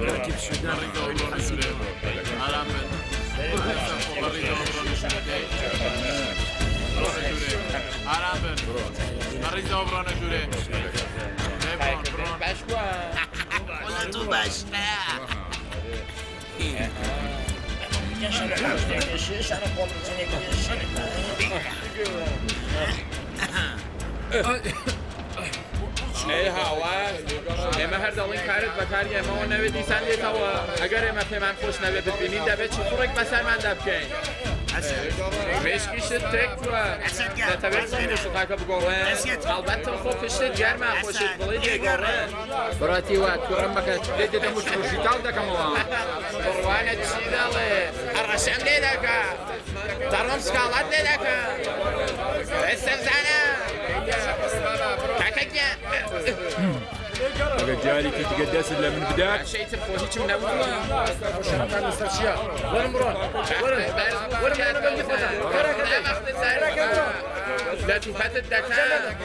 راكب شدان هرم مريض برانه جوره ولا تو باش ای هوا اما هر دالین کارت بکاری اما اون نوی دیسان دیتا و اگر اما پیمان خوش نوی ببینید دبه چی خورک بسر من دب کن مشکیشت تک تو نتبه سیده شقاقه بگوه البته خوب پشت گرمه خوشت بلی دیگره براتی و تورم بکن دیده مش روشیتال دکم و قروانه چی داله ارشم دیده که ترم سکالات دیده که استر زنه اگه جاری که دیگه دست لمن بدات شيء تفوهي كم نبوه شرط على المستشفى وين مرون وين لا تفات الدكان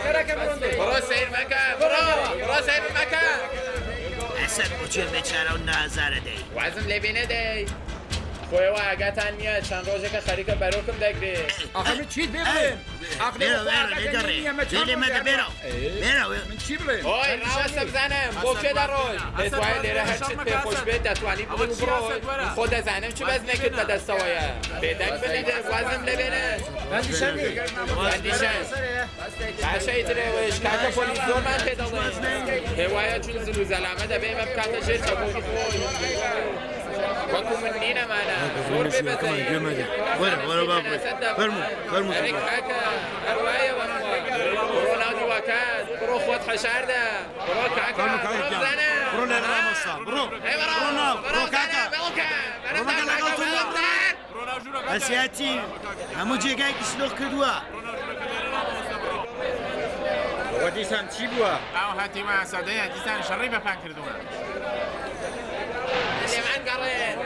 برو سير مكان برو سير مكان اسد بچه بیچاره و نظر دی وزن لبینه دی خوی و اگتن میاد چند روزه که خریک بروکم دگری آخه من چیت ببین برو من چی بلیم اوی رواسب زنم بوکه در روی دستوهای لیره هرچیت به خوش بید دستوانی بودو برو خود زنم چی بز نکت به دستوایه بیدنگ بلیده وزن لبینه بندیشنی بندیشن باشه ایتره و اشکاک پولیس دور من پیدا بیم هوایا چون زلو زلمه ده بیم بکتا جه چاپوکی خوی وکو من نینه مانا زور ببزایی برو بابا فرمو اريك حكا رواية برو نادي وكاد برو خود حشارده برو كاكا برو زنه برو لرام اصلا برو برو كاكا اسياتي همو جيگای کشلوخ کردوا و دیسان چی بوا او هاتی ما اساده دیسان شری بپن کردونه لمن قرين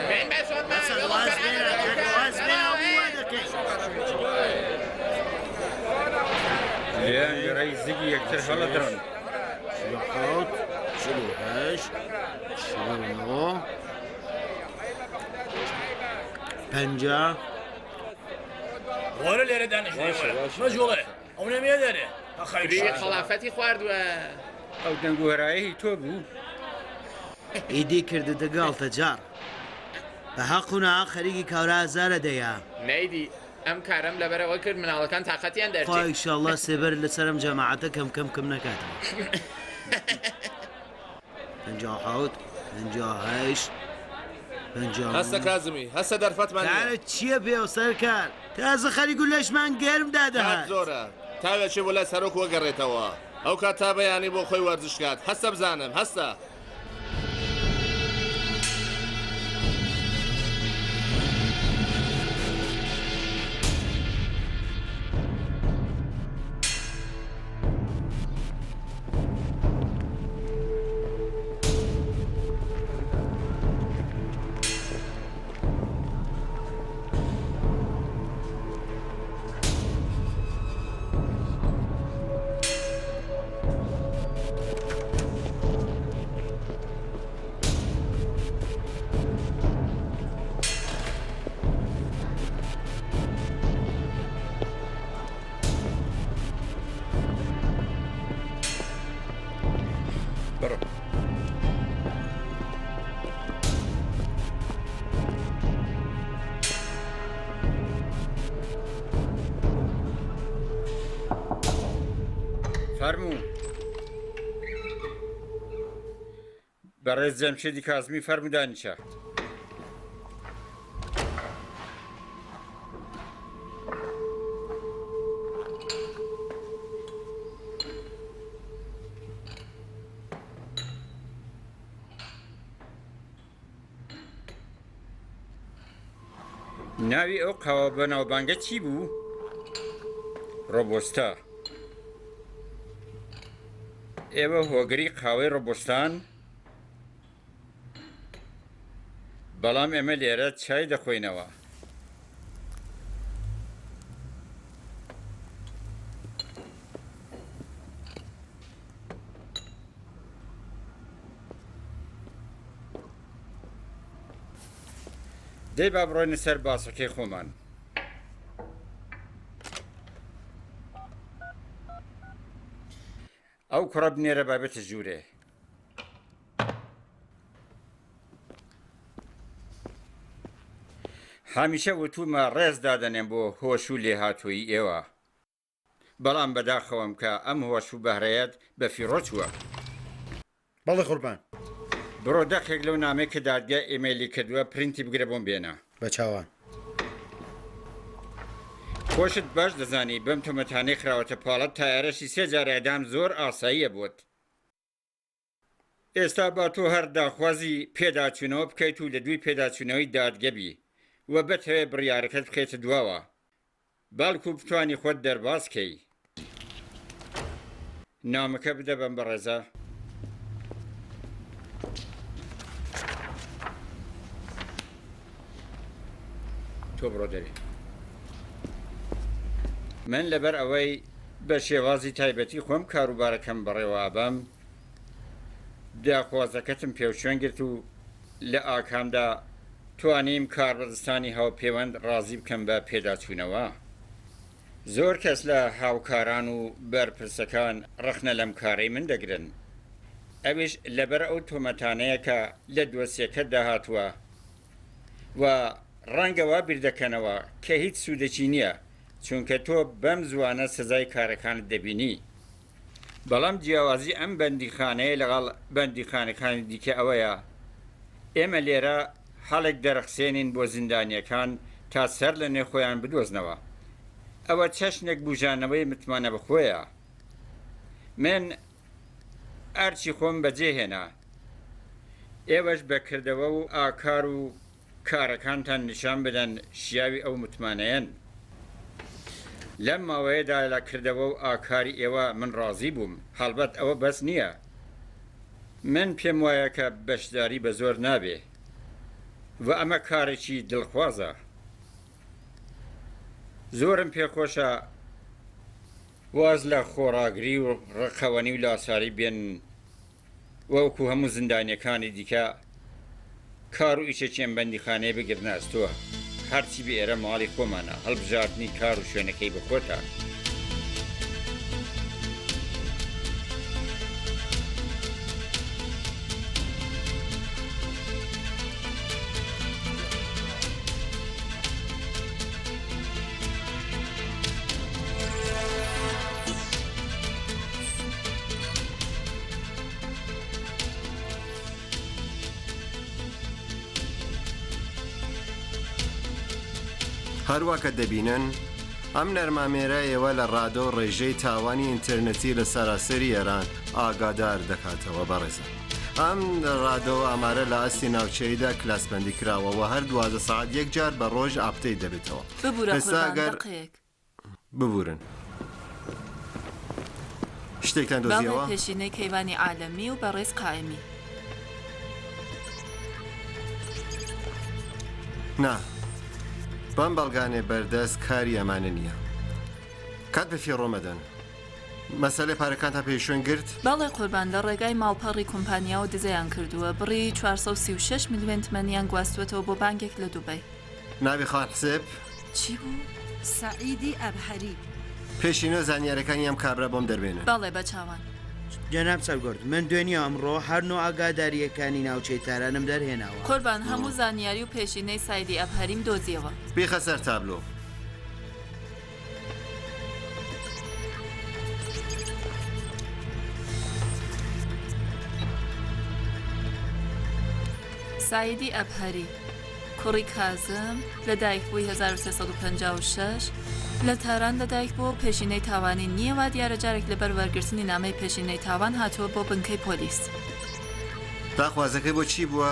بين بسون ما یه رای زیگی یکتر حالا درن شلوحات شلوحش شلوحو 50 وارو لیره دانش ما جوله اون نمیه داره بري خلافتی خورد و او دنگو هرایی تو بو ایدی کرده دگال تجار به حقنا خریگی کارا زاره دیا نيدي ام كارم لبره وكر من على كان طاقتي اندر خواه انشاءالله سبر لسرم جماعته کم نکاتم 58 58 هسه كازمي هسه درفت من تعالى چیه بیو سرکار تازه خریگولش من گرم داده هات هست زوره تاوێکی ولا سەرۆک وەگەڕێتەوە ئەو کات تا بەیانی بۆ خۆی وەرزشکات هەستە بزانم هەستە برو فرمو برای جمشیدی کازمی فرمودانی چه ناوی ئەو قاوە بەناوبانگە چی بوو؟ ڕۆبۆستا. ئێوە هۆگری قاوەی ڕۆبۆستان؟ بەڵام ئێمە لێرە چای دەخۆینەوە. دەی با بڕۆینە سەر باسەکەی خۆمان ئەو کوڕە بنێرە بابێتە ژوورێ هەمیشە وتومە ڕێز دادەنێم بۆ هۆش و لێهاتووی ئێوە بەڵام بەداخەوەم کە ئەم هۆش و بەهرەیەت بە فیڕۆ چووە بەڵێ قوربان بڕۆ دەقێک لەو نامەی کە دادگای ئیمەیلی کردووە پرینتی بگرە بۆم بێنە بە چاوان خۆشت باش دەزانی بەم تۆمەتانەی خراوەتە پاڵەت تایارەشی سێ جارەدام زۆر ئاساییە بوت ئێستا با تۆ هەر داخوازی پێداچوونەوە بکەیت و لە دوی پێداچوونەوەی دادگەبی وە بەتەوێ بڕیارەکەت بخێتە دواوە باڵکو بتوانی خۆت دەرباسکەی نامەکە بدە بەم بەڕێزە تۆ بڕۆ دەوێ من لەبەر ئەوەی بە شێوازی تایبەتی خۆم کاروبارەکەم بەڕێوابم داخوازەکەتم پێوشێن گرت و لە ئاکامدا توانیم کاربەدەستانی هاوپەیوەند ڕازی بکەم بە پێداچوونەوە زۆر کەس لە هاوکاران و بەرپرسەکان ڕخنە لەم کارەی من دەگرن ئەویش لەبەر ئەو تۆمەتانەیە کە لە دۆسیەکە داهاتووە و ڕەنگەوا بیردەکەنەوە کە هیچ سوودەکی نییە چونکە تۆ بەم زوانە سزای کارەکانت دەبینی بەڵام جیاوازی ئەم بەندیخانەیە لەگەڵ بەندیخانەکانی دیکە ئەوەیە ئێمە لێرە هەڵێک دەرەخسێنین بۆ زیندانیەکان تا سەر لە نێخۆیان بدۆزنەوە ئەوە چەشنێک بوژانەوەی متمانە بخۆیە من ئەرچی خۆم بەجێهێنا ئێوەش بەکردەوە و ئاکار و کارەکانتان نیشان بدەن شیاوی ئەو متمانەیەن لەم ماوەیەدا لە کردەوە و ئاکاری ئێوە من ڕازی بووم هەڵبەت ئەوە بەس نییە من پێم وایە کە بەشداری بە زۆر نابێ و ئەمە کارێکی دڵخوازە زۆرم پێخۆشە واز لە خۆراگری و ڕقەوەنی و لاساری بێن وەکو هەموو زیندانیەکانی دیکە کار و ئیشێکیان بەندیخانەیە بگرنە ئەستووە هەرچی بێ ئێرە ماڵی خۆمانە هەڵبژاردننی کار و شوێنەکەی بخۆتە هەروەکە دەبینن ئەم نەرمامێرایەوە لە ڕادۆ ڕێژەی تاوانی ئینتەرنەتی لە سەراسەری ئێران ئاگادار دەکاتەوە بەڕێزە ئەم ڕادۆ ئامارە لە ئەستی ناوچەیدا کلاسبەندی کراوەوە هەر 12 ساعت یەک جار بە ڕۆژ ئاپتەی دەبێتەوە ببورن شتێکتان دۆزیەوە پێشینەی کەیوانی عالەمی و بەڕێز قایمی نا بەم بەڵگانێ بەردەست کاری ئەمانە نییە کات بە فێڕۆمەدەن مەسەلەی پارەکان تا پێشوێن گرت بەڵێ قوربان لە ڕێگای ماڵپەڕی کۆمپانیا و دزەیان کردووە بڕی 436 میلیۆن تمەنیان گواستوێتەوە بۆ بانکێک لە دووبەی ناوی خان حسێب چی بوو؟ سعیدی ئەبهەری پێشینە زانیارەکانی ئەم کابرا بۆم دەربێنن بەڵێ بە چاوان جەناب سەرگۆرد من دوێنی ئەمڕۆ هەرنەوە ئاگاداریەکانی ناوچەی تارانم دەرهێناوە قوربان هەموو زانیاری و پێشینەی سایدی ئەبهەریم دۆزیەوە بیخە سەر تابلۆ سایدی ئەبهەری کوڕی کازم لەدایک بووی 1356 لە تاران لەدایک بۆ پێشینەی تاوانی نییەوە دیارە جارێک لەبەر وەرگرتنی نامەی پێشینەی تاوان هاتووە بۆ بنکەی پۆلیس داخوازەکەی بۆ چی بووە؟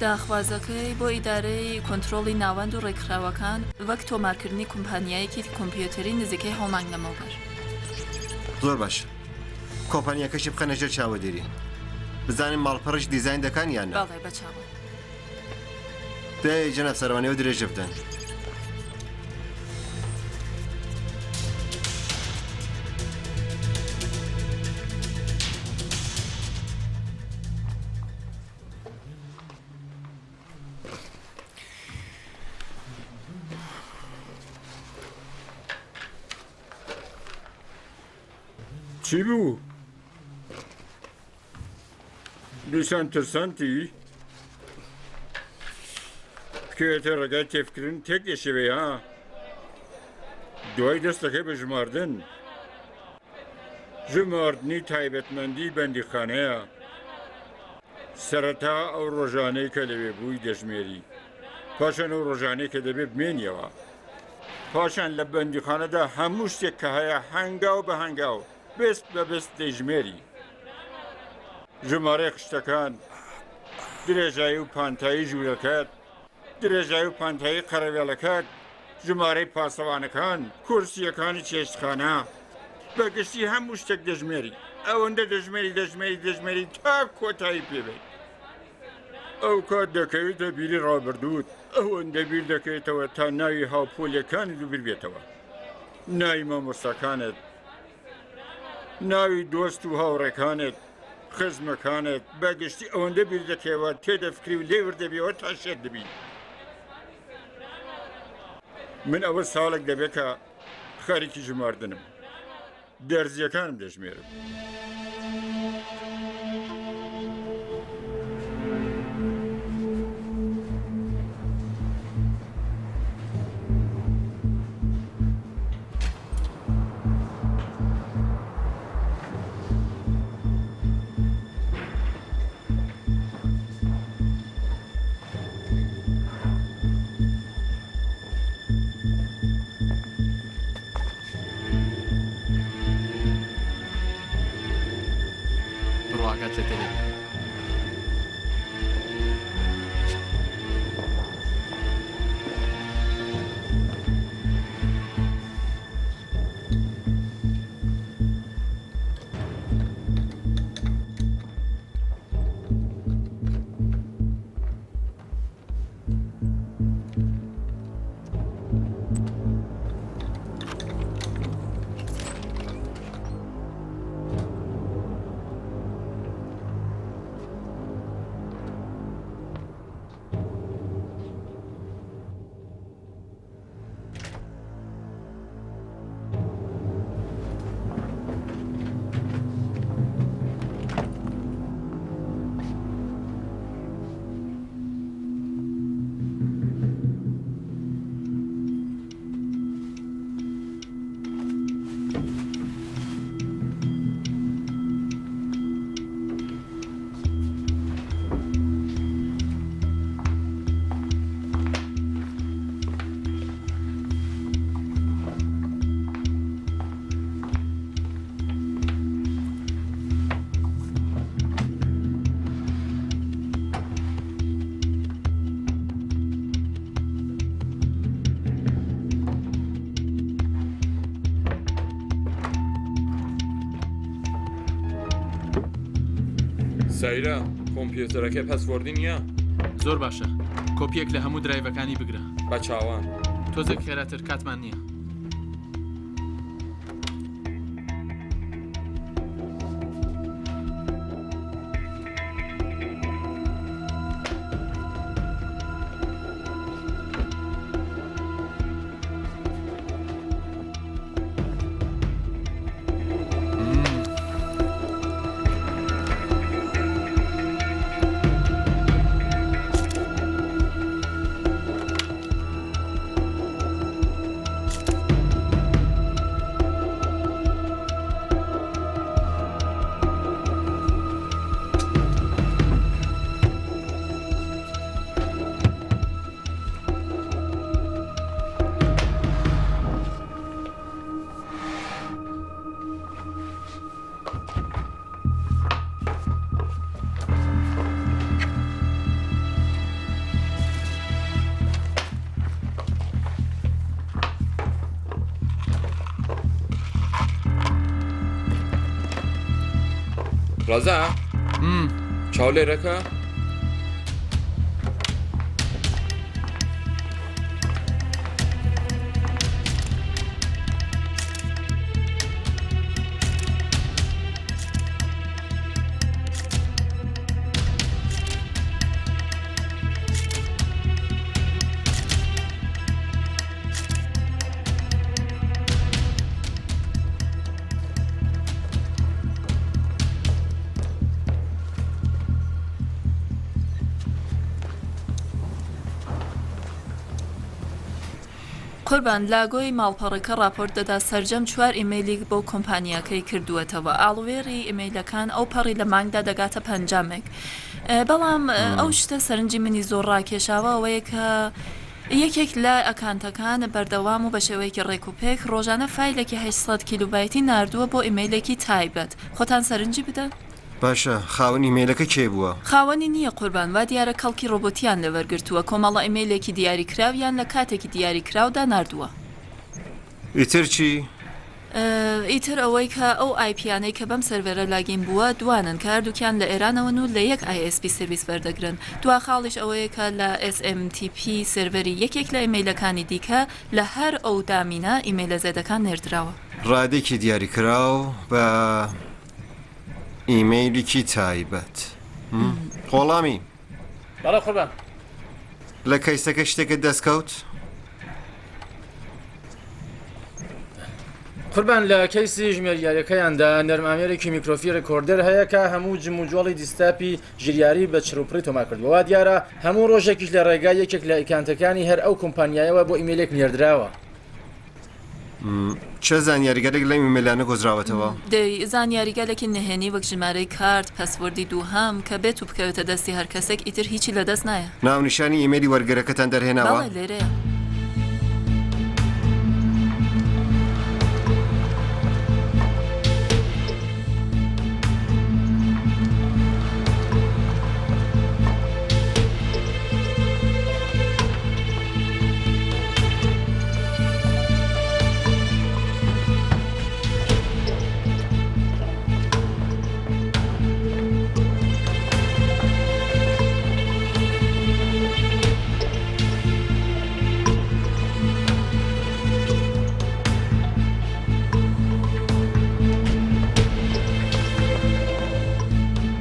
داخوازەکەی بۆ ئیدارەی کۆنتترۆڵی ناوەند و ڕێکخراوەکان وەک تۆمارکردنی کۆمپانیایەکی کۆمپیوتەری نزیکەی هەڵمانگ لەمەوبەر زۆر باش کۆمپانیەکەشی بخەنە ژێر چاوەدێری بزانین ماڵپەڕش دیزاین دەکان یان بەڵێ بە چاوە دەی جەناب سەروانیەوە درێژە بدەن چی بوو؟ دیسان ترسانتی؟ بکەوێتە ڕێگای تێفکردن تێک دێشەوێ ها؟ دوای دەستەکەی بە ژماردن. ژماردنی تایبەتمەندی بەندیخانەیە. سەرەتا ئەو ڕۆژانەی کە لەوێ بووی دەژمێری. پاشان ئەو ڕۆژانەی کە دەبێت بمێنیەوە. پاشان لە بەندیخانەدا هەموو شتێک کە هەیە هەنگاو بە هەنگاو بەست بە بەست دەیژمێری. ژمارەی خشتەکان، درێژایی و پانتایی ژوورەکەت، درێژایی و پانتایی قەرەوێڵەکەت، ژمارەی پاسەوانەکان، کورسیەکانی چێشتخانە، بەگشتی هەموو شتێک دەژمێری. ئەوەندە دەژمێری تا کۆتایی پێبێت. ئەو کات دەکەوێتە بیری ڕابردووت، ئەوەندە بیر دەکەیتەوە تا ناوی هاوپۆلیەکانی دوو بیربێتەوە. ناوی مامۆستاکانت، ناوی دۆست و هاوڕێکانت، خزمەکانت، بەگشتی ئەوەندە بیر دەکەوە تێدەفکری و لێور دەبێەوە تا شێت دەبی. من ئەوە ساڵێک دەبێت کە خەریکی ژماردنم. دەرزیەکانم دەژمێرم. بڕواکات لە تەلێ. سایرە کۆمپیوتەرەکە پەسوەردی نییە؟ زۆر باشە. کۆپیەک لە هەموو درایڤەکانی بگرە. بە چاوان. تۆزێک خێراتر کاتمان نییە. ڕەزا؟ چاولێرەکە؟ قوربان لاگۆی ماڵپەڕەکە راپۆرت دەدا سەرجەم 4 ئیمەیلی بۆ کۆمپانیاکەی کردووەتەوە ئاڵوێری ئیمەیلەکان ئەو پەڕی لە مانگدا دەگاتە 5 بەڵام ئەو شتە سەرنجی منی زۆر ڕاکێشاوە ئەوەیە کە یەکێک لە ئەکانتەکان بەردەوام و بە شێوەیەکی ڕێکوپێک ڕۆژانە فایلێکی 800 کیلوبایتی نردووە بۆ ئیمەیلێکی تایبەت خۆتان سەرنجی بدەن؟ باشە خاوەن ئیمەیلەکە کێ بووە؟ خاوەنی نییە قوربان وا دیارە کەڵکی ڕۆبۆتیان لەوەرگرتووە کۆمەڵە ئیمەیلێکی دیاریکراویان لە کاتێکی دیاریکراودا نردووە. ئیتر چی؟ ئیتر ئەوەی کە ئەو ئایپیانەی کە بەم سەرڤەرە لاگین بووە دوانن کە هەردووکیان لە ئێرانەوەن و لە یەک ISP سرویس وەردەگرن. دوا خاڵیش ئەوەیە کە لە SMTP سرڤەری یەکێک لە ئیمەیلەکانی دیکە لە هەر ئەو دامینە ئیمەیلە زێدەکان نێردراوە. ڕادێکی دیاریکراو بە ئیمەیلێکی تایبەت. قۆڵامی بەڵێ قوربان لە کەیسەکە شتێکت دەستکەوت؟ قوربان لە کەیسی ژمێریارەکەیاندا نەرمامێرێکی میکرۆفی ڕێکۆردەر هەیە کە هەموو جموجۆڵی دیستاپی ژریاری بە چروپڕی تۆمار کردوەوە دیارە هەموو ڕۆژێکیش لە ڕێگای یەکێک لە ئیکانتەکانی هەر ئەو کۆمپانیایەوە بۆ ئیمەیلێک نێردراوە. چه زانیاریگەرێک لەم ئیمەیلانە گۆزراوەتەوە؟ دەی زانیاریگەلێکی نهێنی وەک ژمارەی کارت پەسوەردی دووهەم کە بێت و بکەوێتە دەستی هەر کەسێک ئیتر هیچی لەدەست نایە. ناونیشانی ئیمەیلی وەرگەرەکەتان دەرهێناوە؟ بەڵێ لێرەیە.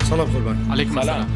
سلام قوربان. علیکم السلام.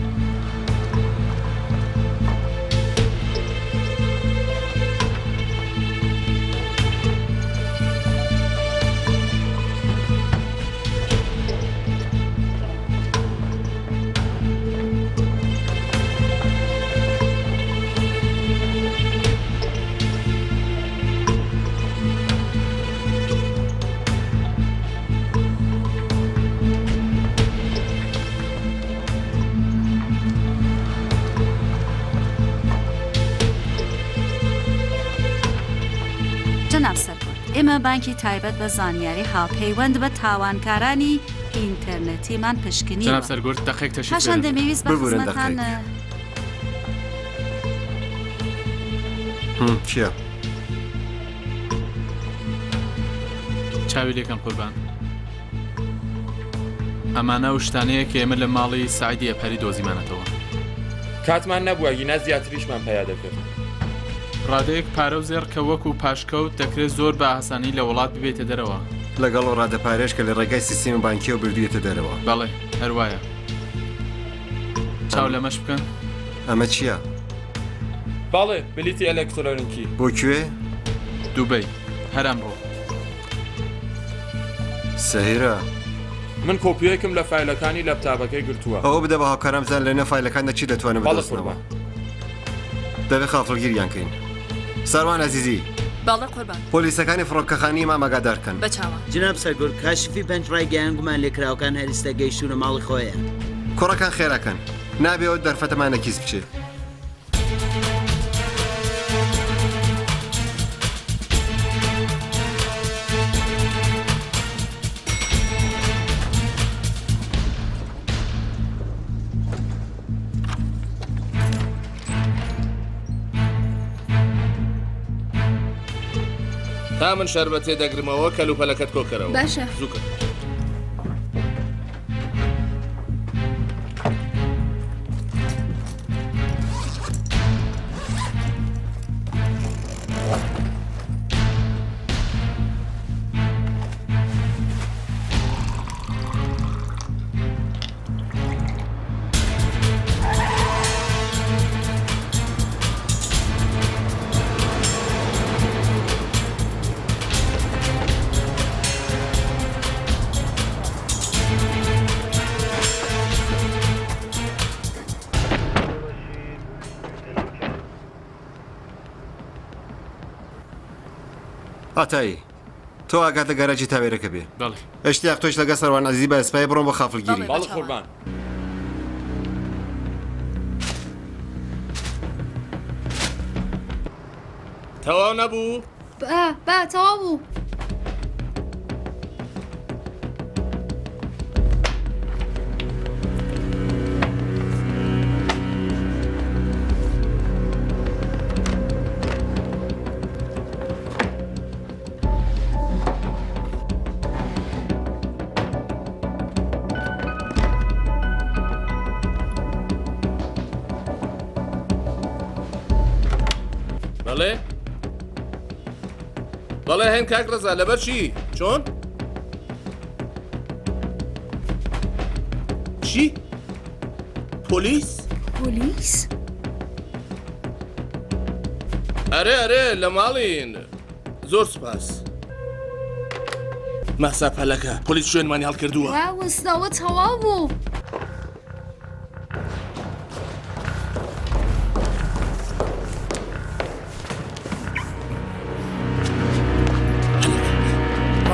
جناب سەرکۆت ئێمە بانکی تایبەت بە زانیاری هاوپەیوەند بە تاوانکارانی ئینتەرنێتیمان پشکنی جناب سەرگورد دقیق تەشریف پاشان بێنن. دەمەویست بە ببورن خزمەتان چییە؟ چاوی لێکەن قوربان. ئەمانە و شتانەیە کە ئێمە لە ماڵی سعیدی ئەپەری دۆزیمانەتەوە. کاتمان نەبووە گینا زیاتریشمان پەیا دەکرد. ڕادەیەک پارە و زێر کە وەکو پاشکەوت دەکرێت زۆر بە ئاسانی لە وڵات ببێتە دەرەوە. لەگەڵ و ڕادەپارێش کە لە ڕێگای سیستەمی بانکیەوە بردوێتە دەرەوە. بەڵێ هەروایە. چاو لەمەش بکەن. ئەمە چییە؟ باڵێ بلیتی ئەلەکترۆنیکی. بۆ کوێ؟ دووبەی هەر ئەمڕۆ. سەهیرە من کۆپیەکم لە فایلەکانی لەپتاپەکەی گرتووە. ئەوە بدە بە هاوکارم زان لە نەفایلەکاندا چی دەتوانم باڵە بدەستنەوە. قوربان. دەبێت خافڵگیریان کەین. ساروان عەزیزی باڵێ قوربان. پۆلیسەکانی فڕۆکەخانی مامەگادارکەن. بە چاوە. جناب سەرگۆر کاشفی پەنج ڕایگەیان گومان لێکراوەکان هەریستە گەیشتونە ماڵی خۆیان. کوڕەکان خێراکەن. نابێەوە دەرفەتەمانە کیس بچێت. تا من شەربەتێ دەگرمەوە کەلوپەلەکەت کۆکەرەوە. باشە. زووکە. ئاتایی تۆ ئاگاتە گەراجی تاوێرەکە بێ بەڵێ ئەشتیاق تۆش لەگە سەروان عەزیز بە ئەسپای بڕۆم بۆ خافڵگیری بەڵێ. باڵ قوربان تەواو نەبوو با تەواو بوو. بەڵێ بەڵێ هێن کاک ڕەزا لەبەر چی چۆن چی پۆلیس پۆلیس؟ ئەرێ ئەرێ لە ماڵین زۆر سپاس مەسا پەلەکە پۆلیس شوێنمانی هەڵکردووە وا وەستاوە تەواو بوو.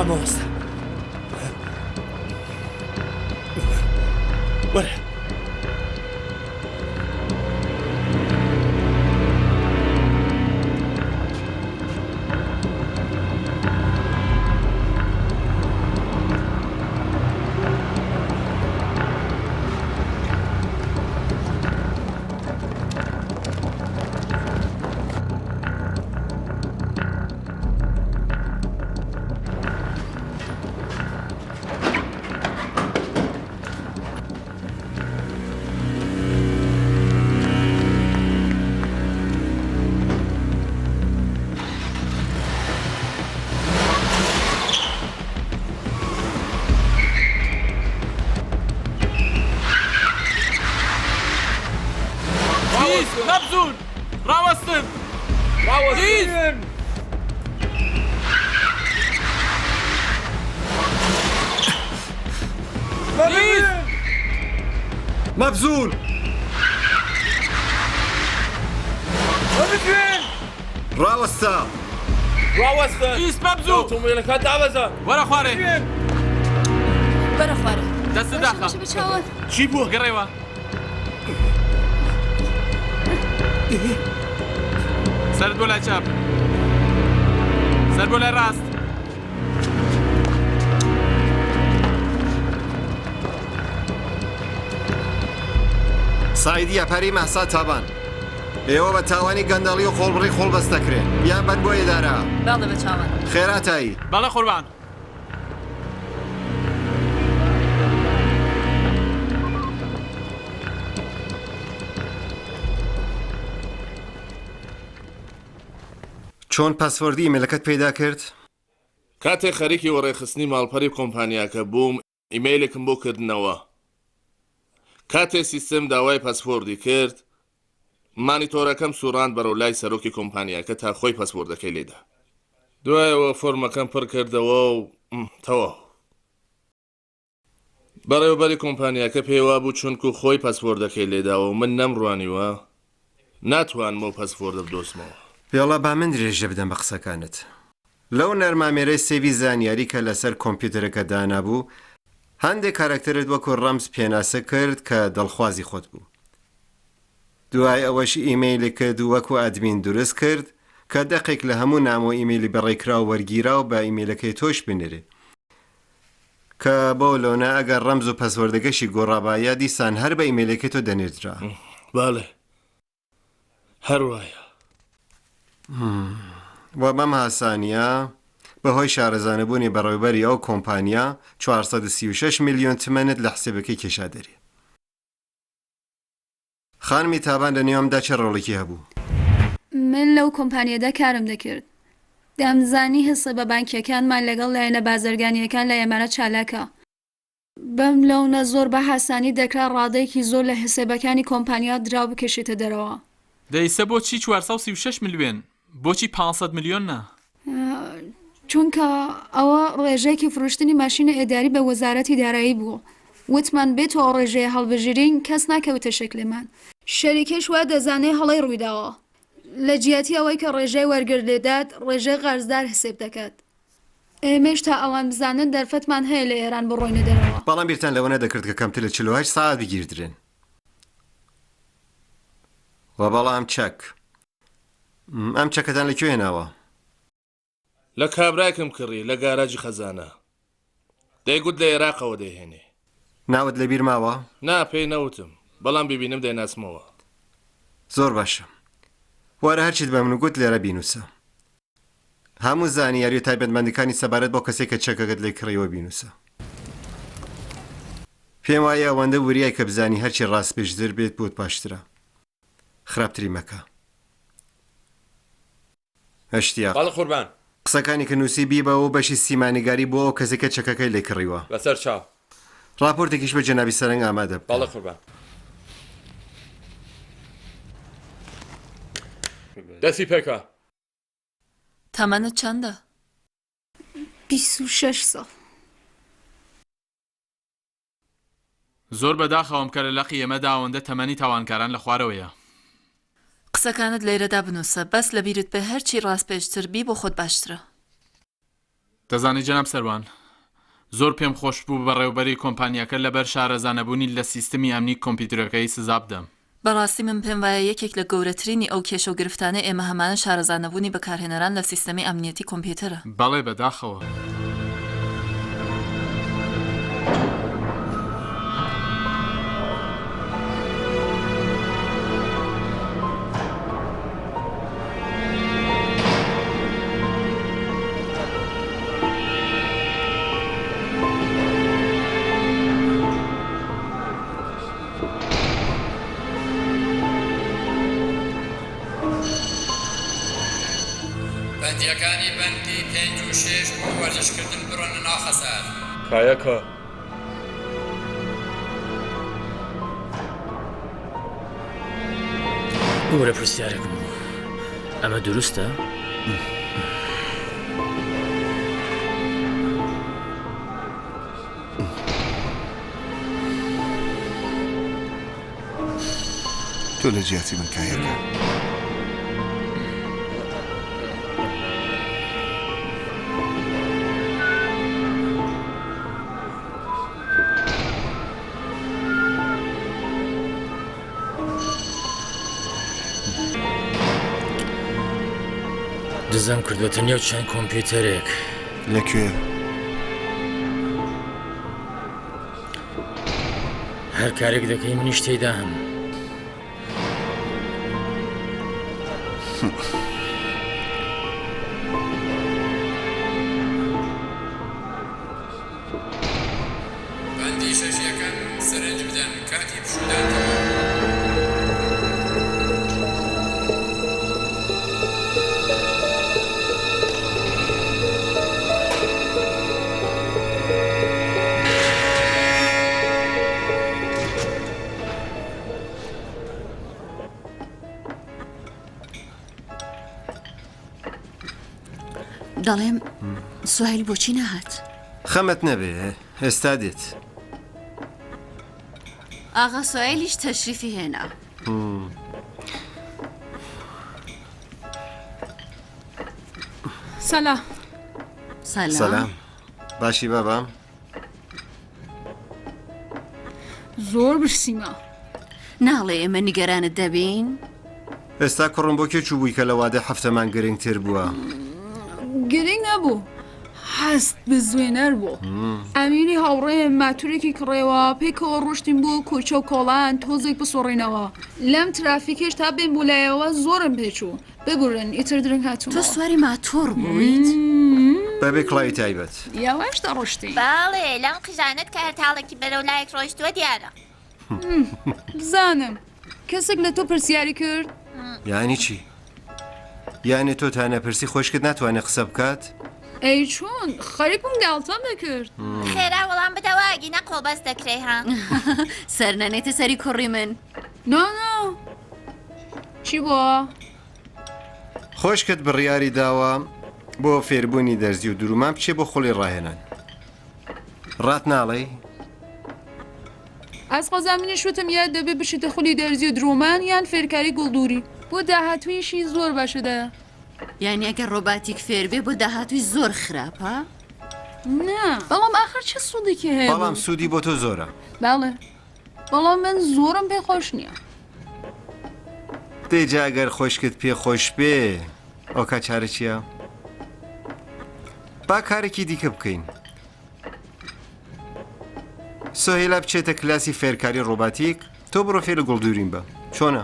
مامۆستا وەرە نەبزون ڕاوەستن ڕاوەستن مەبزوون ڕاوەستە ڕاوەستن ئیس مەبزوو ئۆتۆمۆبیلەکە دابەزە وەرە خوارێ بەرە خوارە دەستە داخە بچاوە چی بووە گەڕێوە سەرت بۆ لای چاپ سەر بۆ لای ڕاست سایدی ئەپەری مەسا تابان ئێوە بە تاوانی گەندەڵی و خۆڵبڕی خۆڵ بەستەکرێن یان بەن بۆ ئێدارە باڵێ بە چاوان. خێراتایی بەڵێ قوربان چۆن پاسوەردی ئیمێلەکەت پەیدا کرد؟ کاتێک خەریکی وەڕێخستنی ماڵپەری کۆمپانیاکە بووم ئیمەیلێکم بۆ کردنەوە کاتێ سیستم داوای پاسپۆردی کرد مانیتۆرەکەم سوڕاند بەرەو لای سەرۆکی کۆمپانیاکە تا خۆی پاسپۆردەکەی لێدا دوایەوە فۆرمەکەم پڕ کردەوە و تەواو بەڕێوەبەری کۆمپانیاکە پێوا بوو چونکو خۆی پاسپۆردەکەی لێداوە و من نەمڕوانیوە ناتوانمە و پاسپۆردە بدۆسمەوە پێڵە با من درێژە بدەم بە قسەکانت لەو نەرمامێرەی سێوی زانیاری کە لەسەر کۆمپیوتەرەکە دانابوو هەندێک کارکتەرت وەکو ڕەمز پێناسە کرد کە دڵخوازی خۆت بوو دوای ئەوەش ئیمەیلی کرد و وەکو ئادمین دروست کرد کە دەقێک لە هەموو نام و ئیمێلی بەڕێکرا و وەرگیرا و بە ئیمێلەکەی تۆش بنێرێ کە بۆ لۆنە ئەگەر ڕەمز و پەسوەردەگەشی گۆڕابایە دیسان هەر بە ئیمێلەکەی تۆ دەنێردرا باڵێ هەروایە وە بەم هاسانیە بەهۆی شارەزانەبوونی بەڕێوەبەری ئەو کۆمپانیا 436 میلیۆن تمەنت لە حسێبەکەی کێشا دەری خانمی تابان لە نێوەمدا چه ڕۆڵێکی هەبوو من لەو کۆمپانیەدا کارم دەکرد دەمزانی هەسە بە بانکیەکانمان لەگەڵ لایەنە بازرگانیەکان لە ئێمارە چالاکە بەم لەونە زۆر بە حاسانی دەکرا ڕادەیەکی زۆر لە حسێبەکانی کۆمپانیا دراو بکەشێتە دەرەوە دەیسە بۆچی 436 میلیۆن بۆچی 500 میلیۆن نا چونکە ئەوە ڕێژەیەکی فروشتنی ماشینە ئێداری بە وەزارەتی دارایی بوو وتمان بێتەوە ڕێژەیە هەڵبژێرین کەس ناکەوتە شەکلێمان شەریکەش وا دەزانێ هەڵی ڕوویداوە لە جیاتی ئەوەی کە ڕێژەی وەرگر لێدات ڕێژەی قەرزدار حسێب دەکات ئێمەش تا ئەوان بزانن دەرفەتمان هەیە لە ئێران بڕۆینە دەرەوە بەڵام بیرتان لەوە نەدەکرد کە کەمتر لە 48 ساعت بگیردرێن و بەڵام چەک ئەم چەکەتان لەکوێ هێناوە لە کابراایکم کڕی لە گاراجی خەزانە دەیگوت لە عێراقەوە دەیهێنێ ناوت لەبیر ماوە نا پێی نەوتم بەڵام ببینم دەیناسمەوە زۆر باشە وارە هەرچیت بە من گوت لێرە بینوسە هەموو زانیاری و تایبەتمەندەکانی سەبارەت بۆ کەسێک کە چەکەکەت لێ کڕیەوە بینوسە پێم وایە ئەوەندە وریای کە بزانی هەرچی ڕاست پێشتر بێت بۆت باشترە خراپتری مەکە هەشتیاق باڵ قوربان قسەکانی کە نووسی بیبەوە بەشی سیمانیگاری بۆ ئەو کەسێکە چەکەکەی لێ کڕیوە بەسەر چاو راپۆرتێکیش بە جەنابی سەرنگ ئامادە باڵ قوربان دەستی پێکە تەمەنت چەندە؟ 26 ساڵ زۆر بەداخەوەم کە لە لەقی ئێمەدا ئەوەندە تەمەنی تاوانکاران لە خوارەوەیە قسەکانت لێرەدا بنووسە بەس لە بیرت بە هەرچی ڕاست پێشتر بی بۆ خۆت باشترە دەزانی جەناب سەروان زۆر پێم خۆش بوو بە ڕێوبەری کۆمپانیاکە لەبەر شارەزانەبوونی لە سیستمی ئەمنی کۆمپیوتەرەکەی سزا بدەم بەڕاستی من پێم وایە یەکێک لە گەورەترینی ئەو کێشە و گرفتانە ئێمە هەمانە شارەزانەبوونی بەکارهێنەران لە سیستەمی ئەمنیەتی کۆمپیوتەرە بەڵێ بەداخەوە بەندیەکانی بەندی 5 و 6 بۆ وەرزشکردن بڕۆنە ناو خەسار کایەکە گەورە پرسیارێکم بوو ئەمە دروستە؟ تۆ لە جیاتی من کایەکە دزم کردوەتە نێو چەند کۆمپیوتەرێک لەکوێ هەر کارێک دەکەی منیش تێیدا هەم بەندی شەشیەکان سەرنج بدەن کاتی پشودانەوە دەڵێم سوهیل بۆچی نەهات خەمت نەبێ ئێستا دێت ئاغا سوهیلیش تەشریفی هێنا سەلا سەلام باشی بابام زۆر برسیمە ناڵێ ئێمە نیگەرانت دەبین ئێستا کوڕم بۆ کێ چوو بووی کە لە وادە هەفتەمان گرنگتر بووە گرنگ نەبوو هەست بە زوێنەر بوو ئەمینی هاوڕێم ماتورێکی کڕێەوە پێکەوە ڕۆشتین بۆ کۆچە و کۆڵان تۆزێک بسۆڕینەوە لەم ترافیکێش تا بێن بولایەوە زۆرم پێچوو ببورن ئیتر درنگ هاتووە تۆ سواری ماتۆر بوویت بەبێ کڵاوی تایبەت یاواشدا ڕۆشتی باڵێ لەم قیژانت کە هەرتاڵێکی بەرەو لایەک ڕۆیشتووە دیارە بزانم کەسێک لە تۆ پرسیاری کرد یانی چی؟ یانی تۆ تا نەپرسی خۆشکت ناتوانێت قسە بکات؟ ئەی چۆن خەریکم گاڵتەم دەکرد خێرا وەڵام بدەواگی نەقۆ بەس دەکرێ ها سەر نەنێتە سەری کوڕی من نانا چی بووە؟ خۆشکت بڕیاری داوە بۆ فێربوونی دەرزی و درومان بچێ بۆ خۆڵی ڕاهێنان ڕات ناڵێ؟ ئەس قەزامنی شوتم یاد دەبێ بشیتە خولی دەرزی و درۆمان یان فێرکاری گوڵدووری بۆ داهاتوویشی زۆر باشەدایە. یعنی ئەگەر ڕۆباتیک فێر بێ بۆ داهاتووی زۆر خراپە؟ نا بەڵام ئاخر چه سوودێکی هەیە؟ بەڵام سوودی بۆ تۆ زۆرە. باڵێ بەڵام من زۆرم پێ خۆش نییە. دێجا ئەگەر خۆشکت پێ خۆش بێ ئەو کا چارە چییە؟ با کارێکی دیکە بکەین. سۆهێلا بچێتە کلاسی فێرکاری ڕۆباتیک تۆ بڕۆ فێر لە گوڵدوورین بە چۆنە؟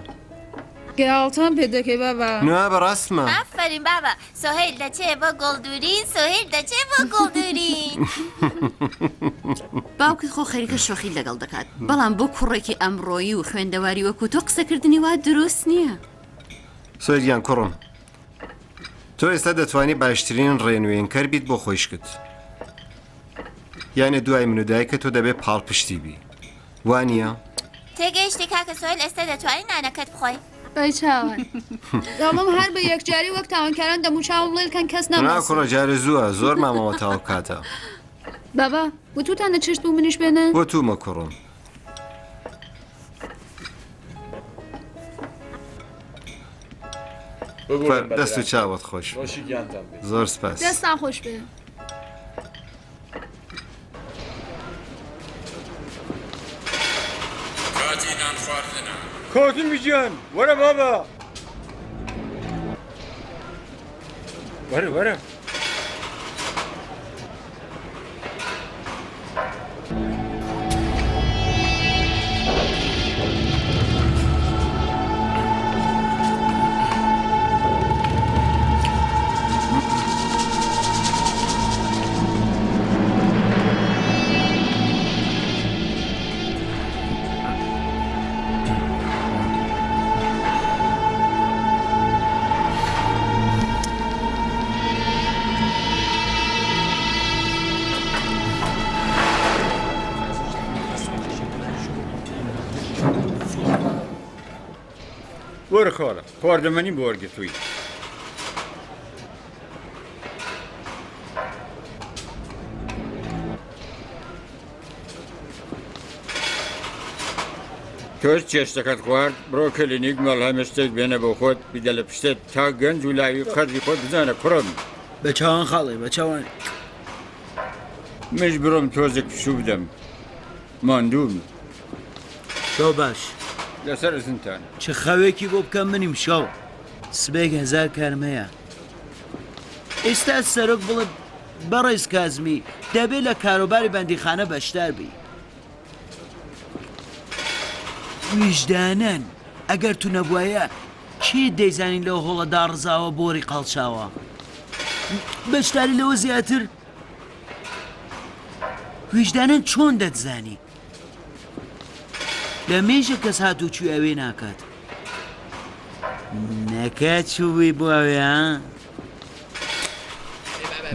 گەڵتان پێ دەکەی بابا. نوێ بەڕاستمە. ئافرین بابا سۆهیل دەچێ بۆ گۆڵدورین سۆهیل دەچێ بۆ گۆڵدورین. باوکت خۆ خەریکە شۆخی لەگەڵ دەکات بەڵام بۆ کوڕێکی ئەمڕۆیی و خوێندەواری وەکو تۆ قسەکردنی وا دروست نییە. سۆریان کوڕم تۆ ئێستا دەتوانی باشترین ڕێنوێنکەر بیت بۆ خۆشکت. یانە دوای من و دایکە تۆ دەبێت پاڵپشتی بی وانە؟ تێگەیشتی کاکە سۆهیل ئێستا دەتوانین نانەکەت بخۆی. بای چاوان دەڵم هەر بە یەکجاری وەک تاوانکاران دەموچاو بڵێکەن کەس نا نەماس. کوڕە جارە زووە زۆر مامەوە تاو کاتە. بابا وتوتانە چشت بوو منیش بێنە؟ بۆ توومە کوڕم. دەست و چاوت خۆش زۆر سپاس. دەستان خۆش بێ. کاتمی جان وەرە بابا وەرە وەرە خۆڵە خواردەمەنی بۆ وەرگرتووی. تۆش چێشتەکەت خوارد بڕۆ کلینیک مەڵهەمە شتێک بێنە بۆ خۆت بیدە لە پشتێت تا گەنج و لاوی قەدری خۆت بزانە کوڕم. بە چاوان خاڵێ بە چاوان. مش بڕۆم تۆزێک پشوو بدەم ماندووم. شەو باش لەسەر زنتان چ خەوێکی بۆ بکەم منیم شەو سبێک هزار کارمەیە. ئێستا سەرۆک بڵێ بەڕێز کازمی دەبێت لە کاروباری بەندیخانە بەشدار بی. ویژدانن ئەگەر تو نەبووایە چی دەیزانین لەو هۆڵە داڕزاوە بۆری قەڵچاوە بەشداری لەوە زیاتر ویژدانن چۆن دەتزانی لە مێژە کەس هاتوو چوی ئەوێ ناکات نەکات چووی بۆ ئەوێ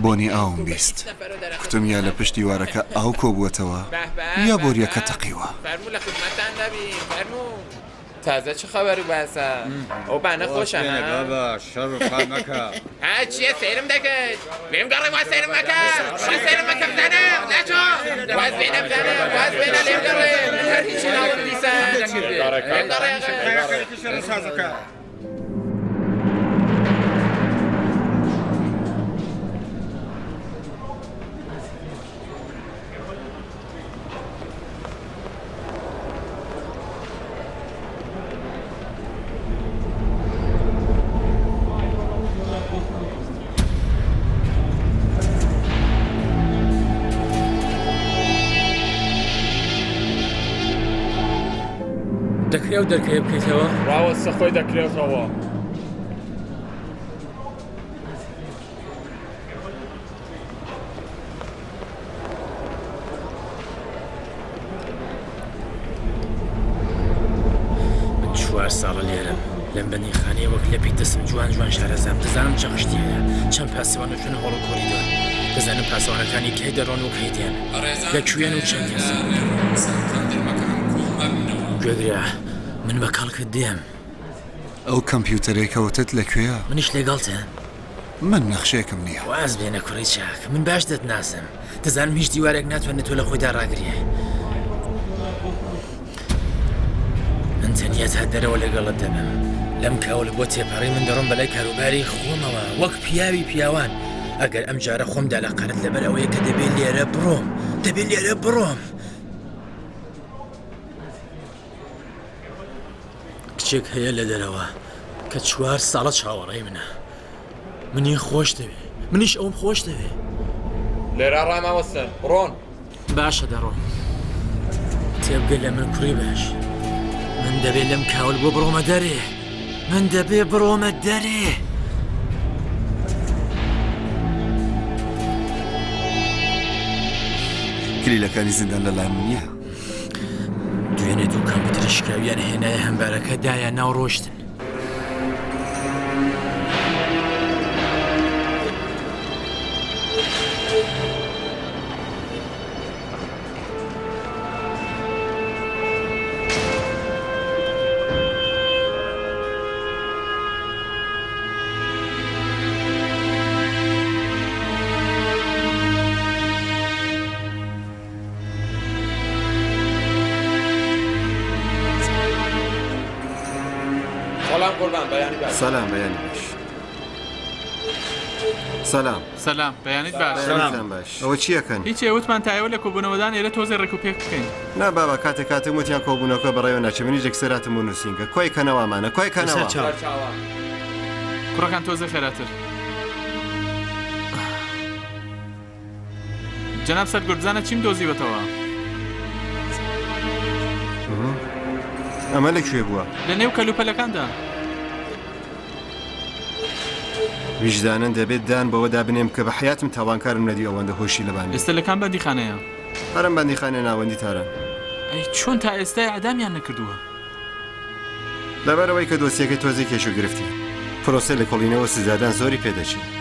بۆنی ئاوم بیست ختم یا لە پشتی وارەکە ئاو کۆبووەتەوە یا بۆریەکە تەقیوە. فەرموو لە خزمەتتان دەبین فەرموو. تازە چه خەبەر و باسە ئەو بانە خۆشە بابا شەڕ و قامەکە ها چییە سەیرم دەکەیت بێم گەڕێ وا سەیرم مەکە وا سەیرم مەکە بزانە ناچۆ واز بێنە بزانە واز بێنە لێم گەڕێ هەر هیچی ناوەم دیسە لێم گەڕێ سازەکە. دەکرێ و دەرکەیە بکەیتەوە؟ ڕاوەستە خۆی دەکرێتەوە. من 4 ساڵە لێرەم لەم بەندیخانەیە وەک لەپی دەسم جوان جوان شارەزام دەزانم چە قشتی هەیە چەند پاسەوانە چون هۆڵ و کۆریدۆر دەزانم پاسەوانەکانی کەی دەڕۆن و کەی دێن لەکوێن و چەند کەس گوێگرا من بە کاڵکت دێم. ئەو کەمپیوتەرێکەوتت لەکوێیە؟ منیش لەگەڵتە؟ من نەخشێکم نییە. واز بێنە کوڕی چاک من باش دەتناسم دەزانم هیچ دیوارێک ناتوانێت تۆ لە خۆیدا ڕاگریە. تەنیا تا دەرەوە لەگەڵت دەبم لەم کاول بۆ تێپەڕی من دەڕۆم بەلای کاروباری خۆمەوە وەک پیاوی پیاوان ئەگەر ئەم جارە خۆمدا لە قەرت لەبەر ئەوەیە کە دەبێت لێرە بڕۆم کچێک هەیە لە دەرەوە کە 4 ساڵە چاوەڕێی منە منی خۆش دەوێ منیش ئەوم خۆش دەوێ لێرە ڕاماوەستن ڕۆن باشە دەڕۆم تێبگە لە من کوڕی باش من دەبێت لەم کاول بۆ بڕۆمە دەرێ من دەبێ بڕۆمە دەرێ کلیلەکانی زیندان لەلای من نییە دوێنێ دوو کەمپیوتەرشکاویان هێنایە هەمبارەکە دایە ناو ڕۆشتن سلام قوربان بەیانی باش سەلام بەیانی باش سەلام بەیانیت باش سەلام باش ئەوە چیەکەن هیچ ئێوتمان تایەوە لە کۆبوونەوەدان ئێرە تۆزێ ڕێکوپێک بکەین نا بابا کاتێک وتیان کۆبوونەوەکە بەڕێوە ناچێ منی جێکسەراتم و نووسینگە کۆی کەنەوامانە کۆی کەنەوە کوڕەکان تۆزە خێراتر جەناب سەرگورد چیم دۆزیوەتەوە ئەمە لەکوێ بووە لە نێو کەلوپەلەکاندا ویژدانن دەبێت دان بەوە دابنێم کە بە حیاتم تاوانکارم نەدی ئەوەندە هۆشی لەبان ئێستا لەکان بەندیخانەیە هەرم بەندیخانە ناوەندی تاران ئەی چۆن تا ئێستا ئەدامیان نەکردووە لەبەرەوەی کە دۆسیەکەی تۆزی کێش و گرفتی پرۆسە لە کۆڵینەوە سزادان زۆری پێدەچێت